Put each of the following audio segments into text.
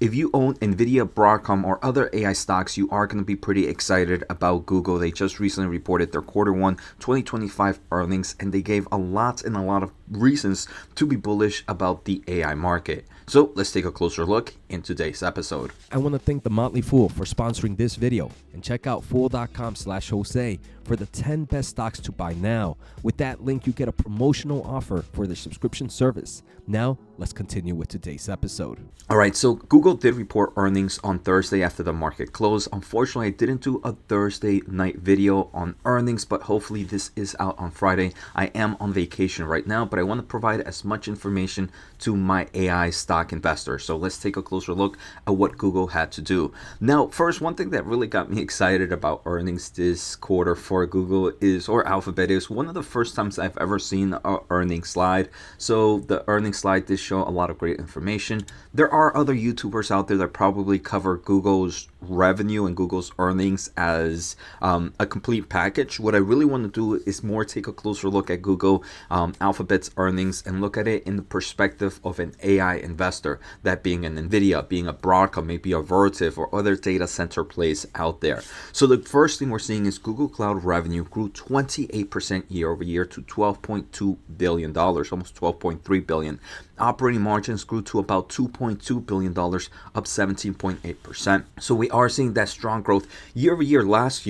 If you own Nvidia, Broadcom, or other AI stocks, you are going to be pretty excited about Google. They just recently reported their Q1 2025 earnings, and they gave a lot of reasons to be bullish about the AI market. So let's take a closer look in today's episode. I want to thank The Motley Fool for sponsoring this video, and check out fool.com/Jose for the 10 best stocks to buy now. With that link, you get a promotional offer for their subscription service. Now, let's continue with today's episode. All right, so Google did report earnings on Thursday after the market closed. Unfortunately, I didn't do a Thursday night video on earnings, but hopefully this is out on Friday. I am on vacation right now, but I want to provide as much information to my AI stock investors. So let's take a closer look at what Google had to do. Now, first, one thing that really got me excited about earnings this quarter for Google or Alphabet, is one of the first times I've ever seen an earnings slide. So the earnings slide did show a lot of great information. There are other YouTubers out there that probably cover Google's revenue and Google's earnings as a complete package. What I really want to do is more take a closer look at Google, Alphabet's earnings, and look at it in the perspective of an AI investor, that being an Nvidia, being a Broadcom, maybe a Vertiv, or other data center plays out there. So the first thing we're seeing is Google Cloud revenue grew 28% year over year to $12.2 billion, almost $12.3 billion. Operating margins grew to about $2.2 billion, up 17.8%. So we are seeing that strong growth year over year. Last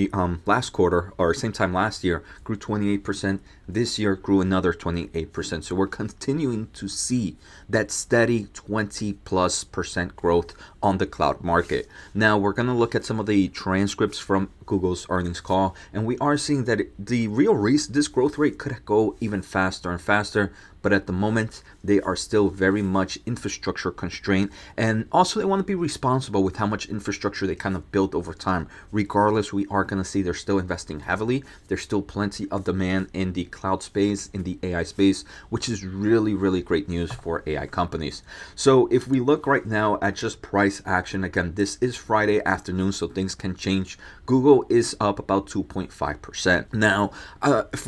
quarter, or same time last year, grew 28%. This year grew another 28%. So we're continuing to see that steady 20+% growth on the cloud market. Now we're going to look at some of the transcripts from Google's earnings call, and we are seeing that the real reason this growth rate could go even faster and faster, but at the moment they are still very much infrastructure constrained, and also they want to be responsible with how much infrastructure they kind of built over time. Regardless, we are going to see they're still investing heavily. There's still plenty of demand in the cloud space, in the AI space, which is really great news for AI companies. So if we look right now at just price action, again, this is Friday afternoon, so things can change. Google is up about 2.5%. Now,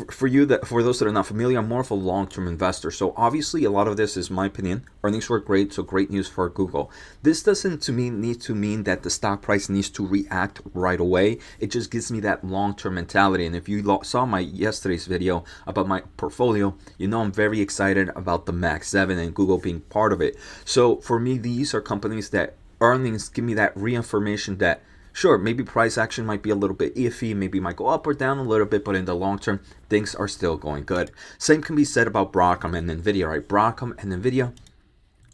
for those that are not familiar, I'm more of a long-term investor. So obviously a lot of this is my opinion. Earnings were great, so great news for Google. This doesn't to me need to mean that the stock price needs to react right away. It just gives me that long-term mentality. And if you saw my yesterday's video about my portfolio, you know I'm very excited about the Max 7 and Google being part of it. So for me, these are companies that earnings give me that reaffirmation that sure, maybe price action might be a little bit iffy, maybe might go up or down a little bit, but in the long term, things are still going good. Same can be said about Broadcom and Nvidia, right? Broadcom and Nvidia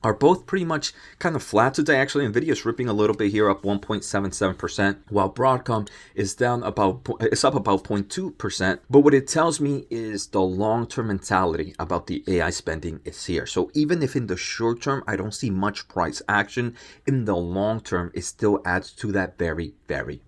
are both pretty much kind of flat today. Actually, Nvidia is ripping a little bit here, up 1.77%, while Broadcom is down up about 0.2%. But what it tells me is the long-term mentality about the AI spending is here. So even if in the short term I don't see much price action, in the long term it still adds to that very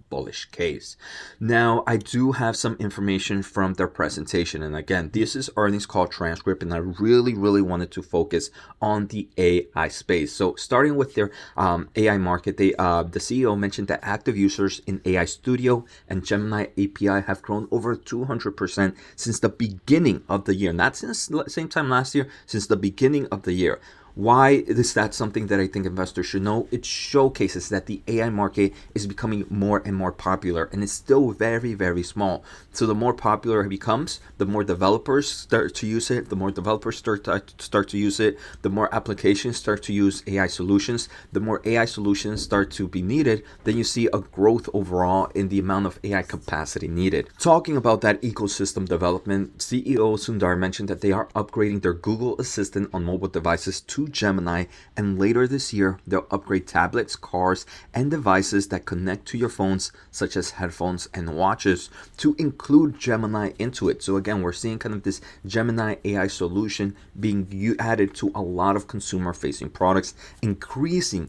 bullish case. Now, I do have some information from their presentation, and again, this is earnings call transcript, and I really wanted to focus on the AI space. So starting with their AI market, the CEO mentioned that active users in AI Studio and Gemini API have grown over 200% since the beginning of the year. Not since the same time last year, since the beginning of the year. Why is that something that I think investors should know? It showcases that the AI market is becoming more and more popular, and it's still very small. So the more popular it becomes, the more developers start to use it, the more developers start to use it, the more applications start to use AI solutions, the more AI solutions start to be needed, then you see a growth overall in the amount of AI capacity needed. Talking about that ecosystem development, CEO Sundar mentioned that they are upgrading their Google Assistant on mobile devices to Gemini, and later this year they'll upgrade tablets, cars, and devices that connect to your phones, such as headphones and watches, to include Gemini into it. So again, we're seeing kind of this Gemini AI solution being added to a lot of consumer facing products, increasing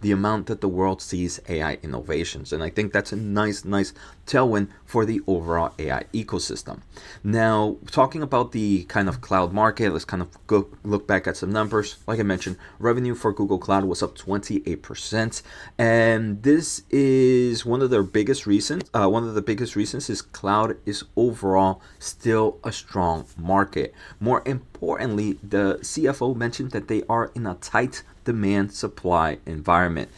the amount that the world sees AI innovations. And I think that's a nice tailwind for the overall AI ecosystem. Now, talking about the kind of cloud market, let's kind of go look back at some numbers. Like I mentioned, revenue for Google Cloud was up 28%, and this is one of their biggest reasons. One of the biggest reasons is cloud is overall still a strong market. More importantly, the CFO mentioned that they are in a tight demand supply environment.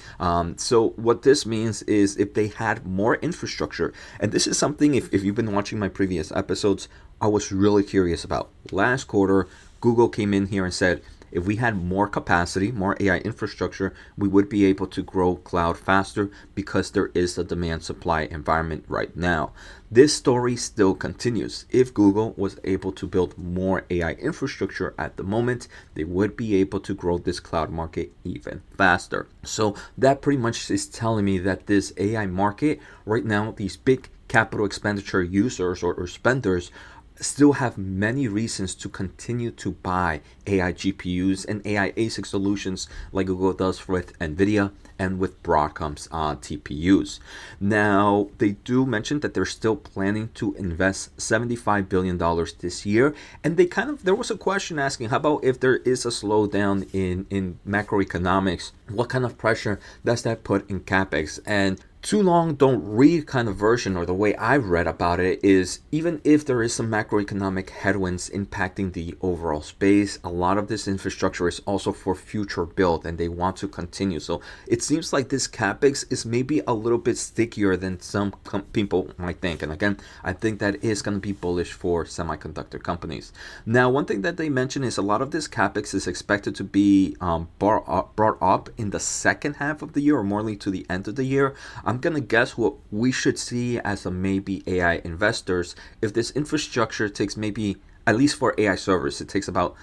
So what this means is if they had more infrastructure, and this is something, if you've been watching my previous episodes, I was really curious about. Last quarter, Google came in here and said, if we had more capacity, more AI infrastructure, we would be able to grow cloud faster because there is a demand supply environment right now. This story still continues. If Google was able to build more AI infrastructure at the moment, they would be able to grow this cloud market even faster. So that pretty much is telling me that this AI market right now, these big capital expenditure users or spenders still have many reasons to continue to buy AI GPUs and AI ASIC solutions like Google does with Nvidia and with Broadcom's TPUs. Now, they do mention that they're still planning to invest $75 billion this year. And there was a question asking, how about if there is a slowdown in macroeconomics, what kind of pressure does that put in CapEx? And too long don't read kind of version, or the way I've read about it, is even if there is some macroeconomic headwinds impacting the overall space, a lot of this infrastructure is also for future build and they want to continue. So it seems like this CapEx is maybe a little bit stickier than some people might think. And again, I think that is going to be bullish for semiconductor companies. Now, one thing that they mention is a lot of this CapEx is expected to be brought up in the second half of the year, or more to the end of the year. I'm going to guess what we should see as a maybe AI investors, if this infrastructure takes maybe, at least for AI servers, it takes about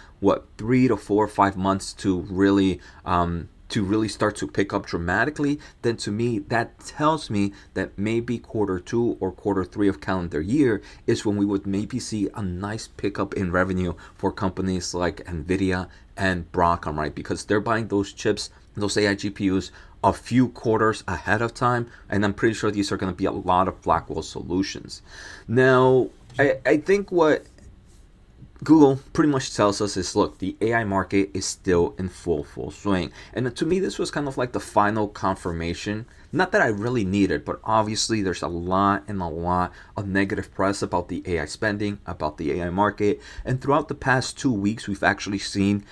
3 to 4 or 5 months to really start to pick up dramatically, then to me that tells me that maybe Q2 or Q3 of calendar year is when we would maybe see a nice pickup in revenue for companies like Nvidia and Broadcom, right? Because they're buying those chips, those AI GPUs, a few quarters ahead of time, and I'm pretty sure these are going to be a lot of Blackwell solutions. Now, I think what Google pretty much tells us is, look, the AI market is still in full swing. And to me, this was kind of like the final confirmation. Not that I really need it, but obviously there's a lot of negative press about the AI spending, about the AI market. And throughout the past 2 weeks, we've actually seen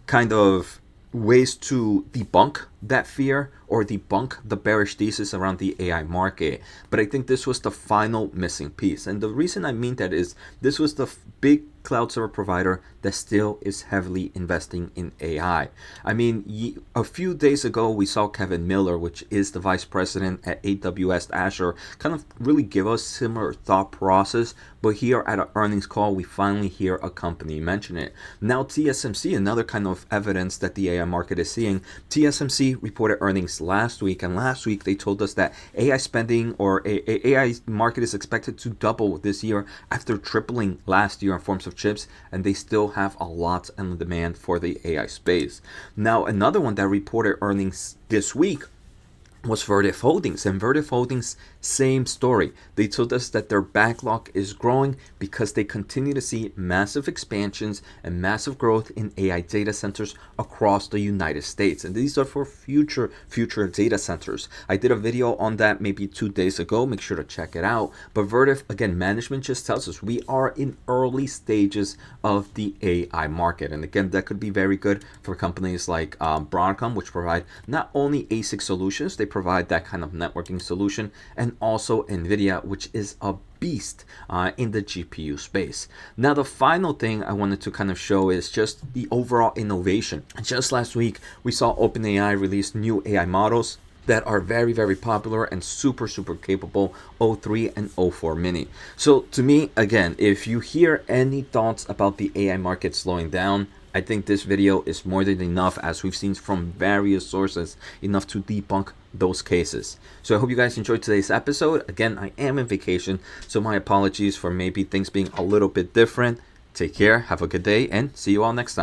kind of ways to debunk that fear or debunk the bearish thesis around the AI market. But I think this was the final missing piece. And the reason I mean that is this was the big cloud server provider that still is heavily investing in AI. I mean, a few days ago, we saw Kevin Miller, which is the vice president at AWS Azure, kind of really give us similar thought process. But here at an earnings call, we finally hear a company mention it. Now, TSMC, another kind of evidence that the AI market is seeing. TSMC reported earnings last week, and last week they told us that AI spending or AI market is expected to double this year after tripling last year in forms of chips, and they still have a lot in demand for the AI space. Now, another one that reported earnings this week was Vertiv Holdings, and Vertiv Holdings, same story. They told us that their backlog is growing because they continue to see massive expansions and massive growth in AI data centers across the United States, and these are for future data centers. I did a video on that maybe 2 days ago. Make sure to check it out. But Vertiv, again, management just tells us we are in early stages of the AI market, and again, that could be very good for companies like Broadcom, which provide not only ASIC solutions, they provide that kind of networking solution, and also Nvidia, which is a beast in the GPU space. Now, the final thing I wanted to kind of show is just the overall innovation. Just last week, we saw OpenAI release new AI models that are very popular and super capable, O3 and O4 mini. So to me, again, if you hear any thoughts about the AI market slowing down, I think this video is more than enough, as we've seen from various sources, enough to debunk those cases. So I hope you guys enjoyed today's episode. Again, I am on vacation, so my apologies for maybe things being a little bit different. Take care, have a good day, and see you all next time.